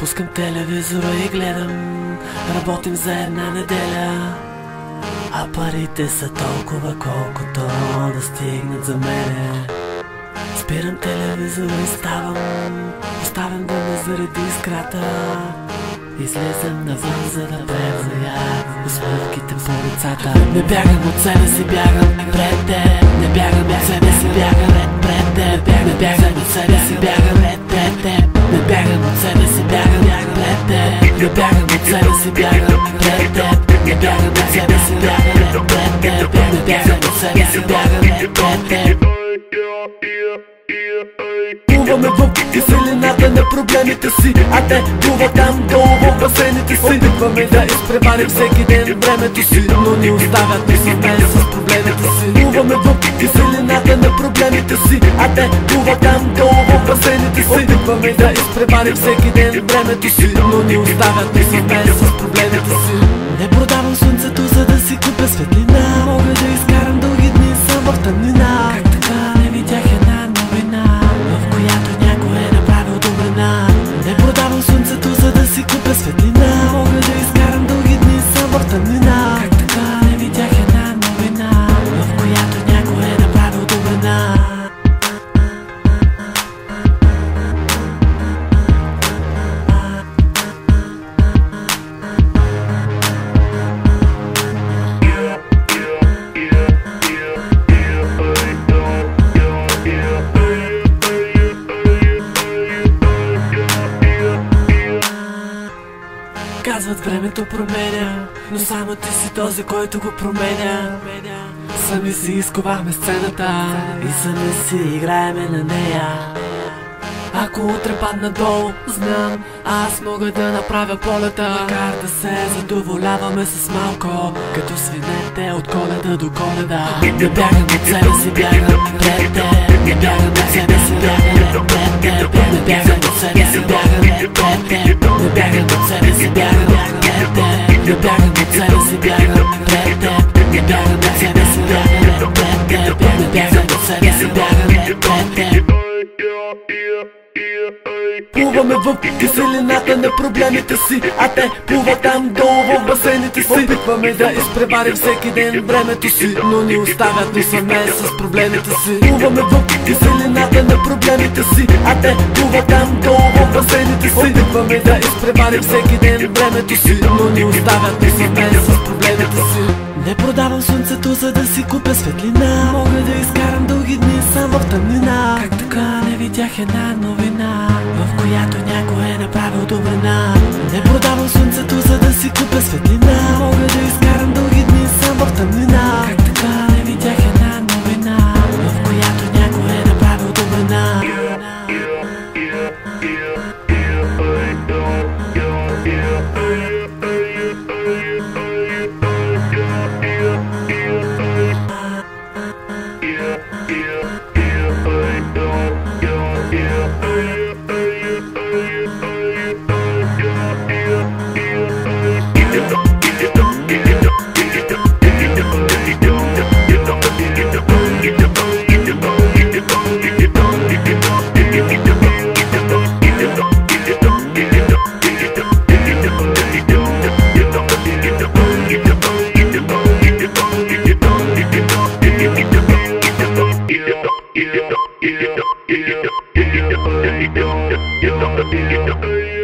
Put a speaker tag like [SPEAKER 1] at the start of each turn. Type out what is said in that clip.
[SPEAKER 1] Пускам телевизора и гледам, работим за една неделя, а парите са толкова колкото да стигнат за мене. Спирам телевизора и ставам, оставям да ме зареди искрата. Излезем навън, за да превзая усмивките по лицата. Не бягам от себе си, бягам пред те. Не бягам от себе си, бягам пред те. Не бягам от себе си, бягам пред те. Не бягам от себе си, бягам пред те. Не бягам от себе си, бягам пред те. Не бягам от себе си, бягам пред те. Не бягам от себе си, бягам пред те. Плуваме в киселината на проблемите си, а те плуват там долу в басейните си. Опитваме да изпреварим всеки ден времето си, но ни оставят насаме с проблемите си. Плуваме в киселината на проблемите си, а те плуват там долу в басейните си. Опитваме да изпреварим всеки ден времето си, но ни оставят насаме с проблемите си. Не продавам слънцето, за да си купя светлина. Мога да изкарам дълги дни сам в тъмнина. Как така не видях една новина, в която някой е направил добрина. Не продавам слънцето, за да си купя светлина. Мога да изкарам дълги дни сам в тъмнина. Как така не видях една новина, в която някой е направил добрина. Казват, времето променя, но само ти си този, който го променя. Сами си изковахме сцената и сами си играеме на нея. Ако утре падна долу, знам, аз мога да направя полета. Макар да се задоволяваме с малко, като свинете от Коледа до Коледа. Не бягам от себе си, бягам пред те. Не бягам от себе си, бягам пред те. Не бягам от себе си, бягам пред те. Не бягам от себе си, бягам пред те. Не бягам от себе си, бягам пред те. Не бягам от себе си, бягам пред те. Не бягам от себе си, бягам пред те. Плуваме в киселината на проблемите си, а те плуват там долу в басейните си. Опитваме да изпреварим всеки ден времето си, но ни оставят насаме с проблемите си. Плуваме в киселината на проблемите си, а те плуват там долу в басейните си. Опитваме да изпреварим всеки ден времето си, но ни оставят насаме с проблемите си. Не продавам слънцето, за да си купя светлина. Мога да изкарам дълги дни сам в тъмнина. Как така не видях една новина, в която някой е направил добрина. Не продавам слънцето, за да си купя светлина. Мога да изкарам дълги дни сам в тъмнина. Как така не видях една новина, в която някой е направил добрина.
[SPEAKER 2] Yeah.